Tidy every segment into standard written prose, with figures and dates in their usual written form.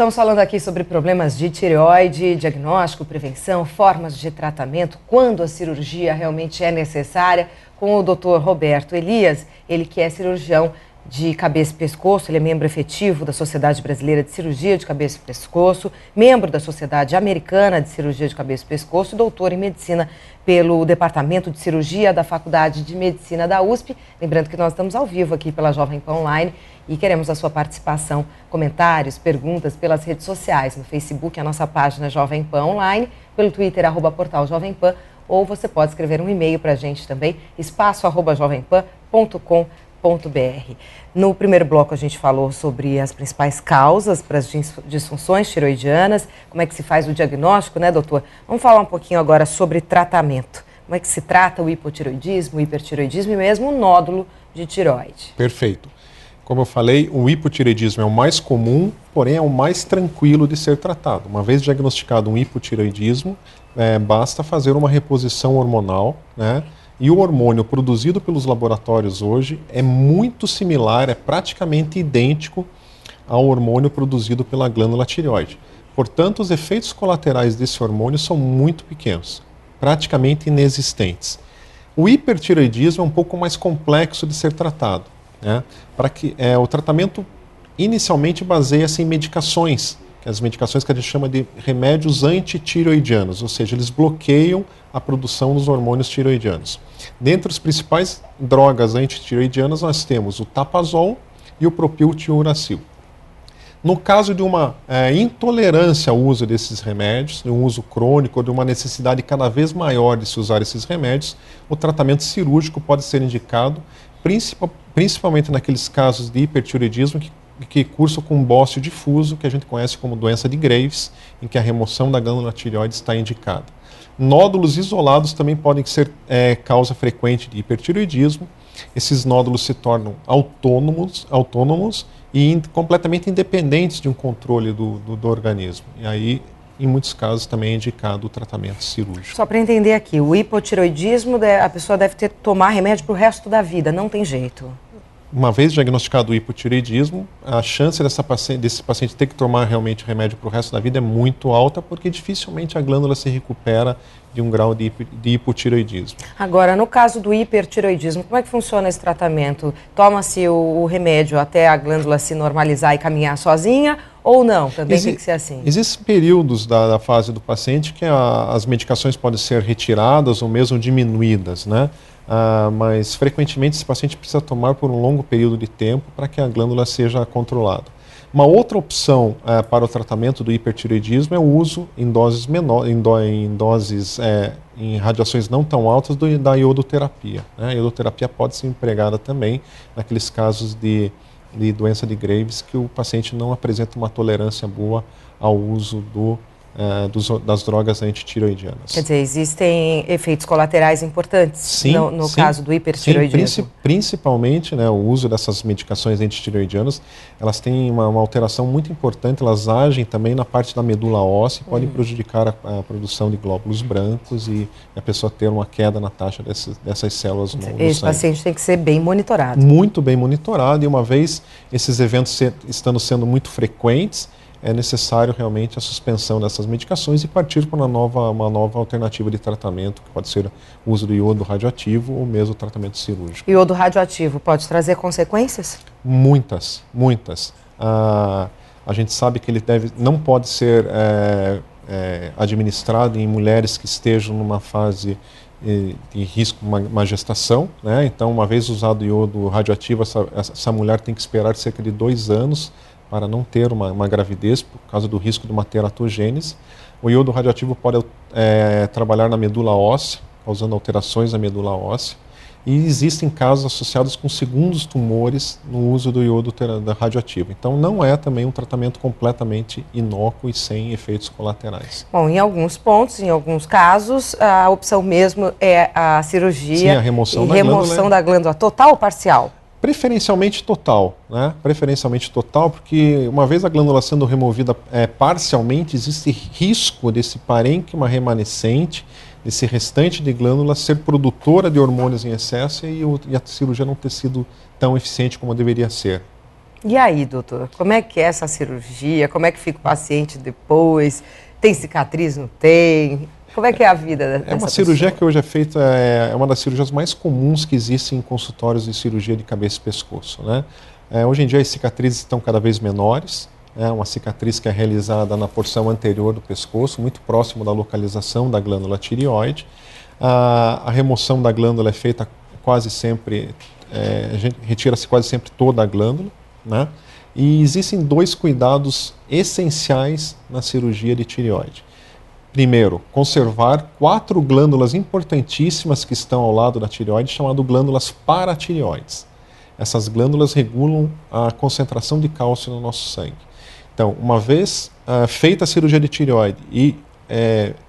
Estamos falando aqui sobre problemas de tireoide, diagnóstico, prevenção, formas de tratamento, quando a cirurgia realmente é necessária, com o Dr. Roberto Elias, ele que é cirurgião de cabeça e pescoço, ele é membro efetivo da Sociedade Brasileira de Cirurgia de Cabeça e Pescoço, membro da Sociedade Americana de Cirurgia de Cabeça e Pescoço, doutor em Medicina pelo Departamento de Cirurgia da Faculdade de Medicina da USP. Lembrando que nós estamos ao vivo aqui pela Jovem Pan Online e queremos a sua participação, comentários, perguntas pelas redes sociais, no Facebook, a nossa página Jovem Pan Online, pelo Twitter, @portal Jovem Pan, ou você pode escrever um e-mail para a gente também, espaço@jovempan.com.br. No primeiro bloco a gente falou sobre as principais causas para as disfunções tiroidianas, como é que se faz o diagnóstico, né, doutor? Vamos falar um pouquinho agora sobre tratamento. Como é que se trata o hipotiroidismo, o hipertiroidismo e mesmo o nódulo de tireoide? Perfeito. Como eu falei, o hipotireoidismo é o mais comum, porém é o mais tranquilo de ser tratado. Uma vez diagnosticado um hipotireoidismo, basta fazer uma reposição hormonal, né? E o hormônio produzido pelos laboratórios hoje é muito similar, é praticamente idêntico ao hormônio produzido pela glândula tireoide. Portanto, os efeitos colaterais desse hormônio são muito pequenos, praticamente inexistentes. O hipertireoidismo é um pouco mais complexo de ser tratado, né? O tratamento inicialmente baseia-se em medicações, que as medicações que a gente chama de remédios antitireoidianos, ou seja, eles bloqueiam a produção dos hormônios tireoidianos. Dentre as principais drogas antitireoidianas, nós temos o tapazol e o propiltiuracil. No caso de uma intolerância ao uso desses remédios, de um uso crônico ou de uma necessidade cada vez maior de se usar esses remédios, o tratamento cirúrgico pode ser indicado, principalmente naqueles casos de hipertireoidismo que cursam com bócio difuso, que a gente conhece como doença de Graves, em que a remoção da glândula tireoide está indicada. Nódulos isolados também podem ser causa frequente de hipertireoidismo. Esses nódulos se tornam autônomos e completamente independentes de um controle do organismo. E aí, em muitos casos, também é indicado o tratamento cirúrgico. Só para entender aqui, o hipotireoidismo, a pessoa deve ter que tomar remédio para o resto da vida, não tem jeito. Uma vez diagnosticado o hipotireoidismo, a chance desse paciente ter que tomar realmente remédio para o resto da vida é muito alta, porque dificilmente a glândula se recupera de um grau de hipotireoidismo. Agora, no caso do hipertireoidismo, como é que funciona esse tratamento? Toma-se o remédio até a glândula se normalizar e caminhar sozinha ou não? Também tem que ser assim? Existem períodos da fase do paciente que as medicações podem ser retiradas ou mesmo diminuídas, né? Mas frequentemente esse paciente precisa tomar por um longo período de tempo para que a glândula seja controlada. Uma outra opção para o tratamento do hipertireoidismo é o uso em doses menores, em radiações não tão altas da iodoterapia, né? A iodoterapia pode ser empregada também naqueles casos de doença de Graves que o paciente não apresenta uma tolerância boa ao uso das drogas antitireoidianas. Quer dizer, existem efeitos colaterais importantes sim, no caso do hipertireoidismo? Sim, principalmente, né, o uso dessas medicações antitireoidianas, elas têm uma alteração muito importante, elas agem também na parte da medula óssea, podem prejudicar a produção de glóbulos brancos e a pessoa ter uma queda na taxa dessas células no sangue. Esse paciente tem que ser bem monitorado. Muito bem monitorado, e uma vez esses eventos estando sendo muito frequentes, é necessário realmente a suspensão dessas medicações e partir para uma nova alternativa de tratamento, que pode ser o uso do iodo radioativo ou mesmo o tratamento cirúrgico. Iodo radioativo pode trazer consequências? Muitas. A gente sabe que ele não pode ser administrado em mulheres que estejam numa fase de risco, uma gestação, né? Então, uma vez usado o iodo radioativo, essa mulher tem que esperar cerca de 2 anos para não ter uma gravidez por causa do risco de uma teratogênese. O iodo radioativo pode trabalhar na medula óssea, causando alterações na medula óssea. E existem casos associados com segundos tumores no uso do iodo radioativo. Então, não é também um tratamento completamente inócuo e sem efeitos colaterais. Bom, em alguns pontos, em alguns casos, a opção mesmo é a cirurgia. Sim, a remoção da glândula total ou parcial? Preferencialmente total, né? Preferencialmente total, porque uma vez a glândula sendo removida parcialmente, existe risco desse parênquima remanescente, desse restante de glândula ser produtora de hormônios em excesso e a cirurgia não ter sido tão eficiente como deveria ser. E aí, doutor, como é que é essa cirurgia? Como é que fica o paciente depois? Tem cicatriz, não tem? Como é que é a vida dessa É uma cirurgia pessoa? que hoje é feita, é uma das cirurgias mais comuns que existem em consultórios de cirurgia de cabeça e pescoço, né? Hoje em dia as cicatrizes estão cada vez menores, uma cicatriz que é realizada na porção anterior do pescoço, muito próximo da localização da glândula tireoide. A remoção da glândula é feita quase sempre, retira-se quase sempre toda a glândula, né? E existem dois cuidados essenciais na cirurgia de tireoide. Primeiro, conservar 4 glândulas importantíssimas que estão ao lado da tireoide, chamadas glândulas paratireoides. Essas glândulas regulam a concentração de cálcio no nosso sangue. Então, uma vez feita a cirurgia de tireoide e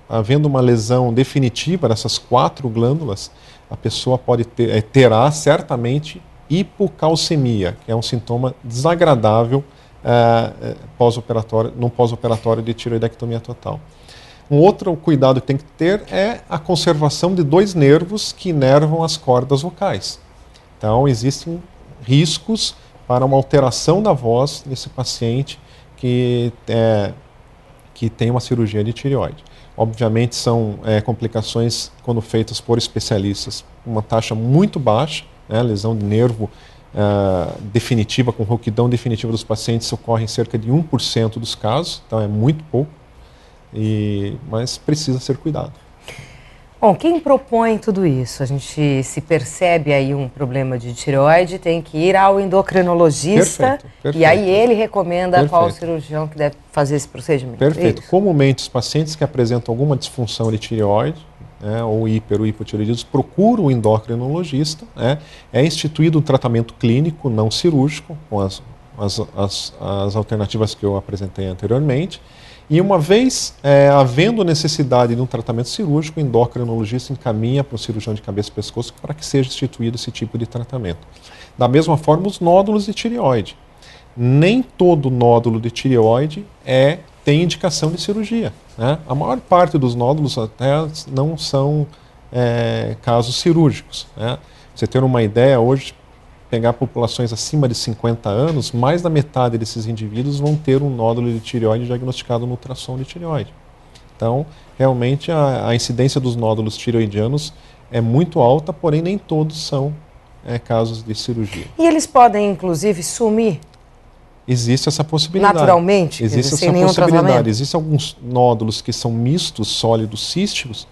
havendo uma lesão definitiva dessas 4 glândulas, a pessoa terá certamente hipocalcemia, que é um sintoma desagradável no pós-operatório de tireoidectomia total. Um outro cuidado que tem que ter é a conservação de 2 nervos que inervam as cordas vocais. Então, existem riscos para uma alteração da voz nesse paciente que tem uma cirurgia de tireoide. Obviamente, são complicações, quando feitas por especialistas, uma taxa muito baixa, lesão de nervo definitiva, com rouquidão definitiva dos pacientes, ocorre em cerca de 1% dos casos, então é muito pouco. Mas precisa ser cuidado. Bom, quem propõe tudo isso? A gente se percebe aí um problema de tireoide, tem que ir ao endocrinologista. Perfeito. E aí ele recomenda qual cirurgião que deve fazer esse procedimento. Perfeito. Comumente os pacientes que apresentam alguma disfunção de tireoide, ou hipotireoidismo, procuram o endocrinologista. É instituído um tratamento clínico não cirúrgico, com as alternativas que eu apresentei anteriormente. E uma vez havendo necessidade de um tratamento cirúrgico, o endocrinologista encaminha para o cirurgião de cabeça e pescoço para que seja instituído esse tipo de tratamento. Da mesma forma, os nódulos de tireoide. Nem todo nódulo de tireoide tem indicação de cirurgia, né? A maior parte dos nódulos até não são casos cirúrgicos, né? Pra você ter uma ideia, hoje, pegar populações acima de 50 anos, mais da metade desses indivíduos vão ter um nódulo de tireoide diagnosticado no ultrassom de tireoide. Então, realmente, a incidência dos nódulos tireoidianos é muito alta, porém nem todos são casos de cirurgia. E eles podem, inclusive, sumir? Existe essa possibilidade. Naturalmente? Existe essa possibilidade. Existem alguns nódulos que são mistos, sólidos, císticos,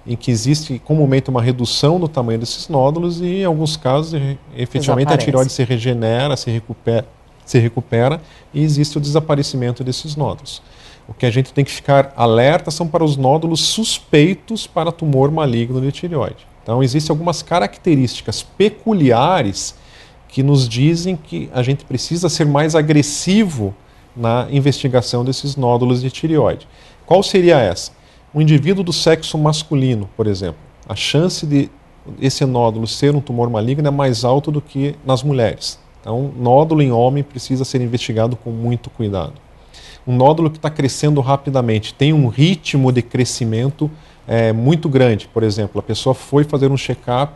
em que existe comumente uma redução do tamanho desses nódulos e, em alguns casos, efetivamente a tireoide se regenera, se recupera e existe o desaparecimento desses nódulos. O que a gente tem que ficar alerta são para os nódulos suspeitos para tumor maligno de tireoide. Então, existem algumas características peculiares que nos dizem que a gente precisa ser mais agressivo na investigação desses nódulos de tireoide. Qual seria essa? Um indivíduo do sexo masculino, por exemplo, a chance de esse nódulo ser um tumor maligno é mais alta do que nas mulheres. Então, nódulo em homem precisa ser investigado com muito cuidado. Um nódulo que está crescendo rapidamente, tem um ritmo de crescimento muito grande. Por exemplo, a pessoa foi fazer um check-up,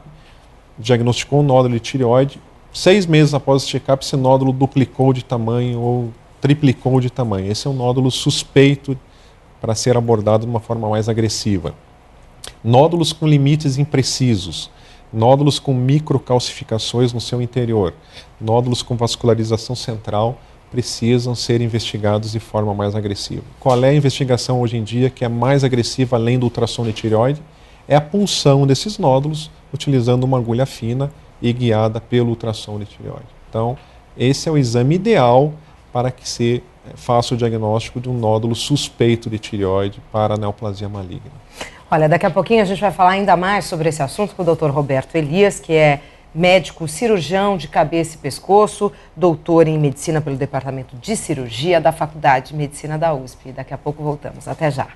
diagnosticou um nódulo de tireoide, 6 meses após o check-up, esse nódulo duplicou de tamanho ou triplicou de tamanho. Esse é um nódulo suspeito para ser abordado de uma forma mais agressiva. Nódulos com limites imprecisos, nódulos com microcalcificações no seu interior, nódulos com vascularização central precisam ser investigados de forma mais agressiva. Qual é a investigação hoje em dia que é mais agressiva além do ultrassom de tireoide? É a punção desses nódulos utilizando uma agulha fina e guiada pelo ultrassom de tireoide. Então, esse é o exame ideal para que se faça o diagnóstico de um nódulo suspeito de tireoide para neoplasia maligna. Olha, daqui a pouquinho a gente vai falar ainda mais sobre esse assunto com o Dr. Roberto Elias, que é médico cirurgião de cabeça e pescoço, doutor em medicina pelo Departamento de Cirurgia da Faculdade de Medicina da USP. Daqui a pouco voltamos. Até já.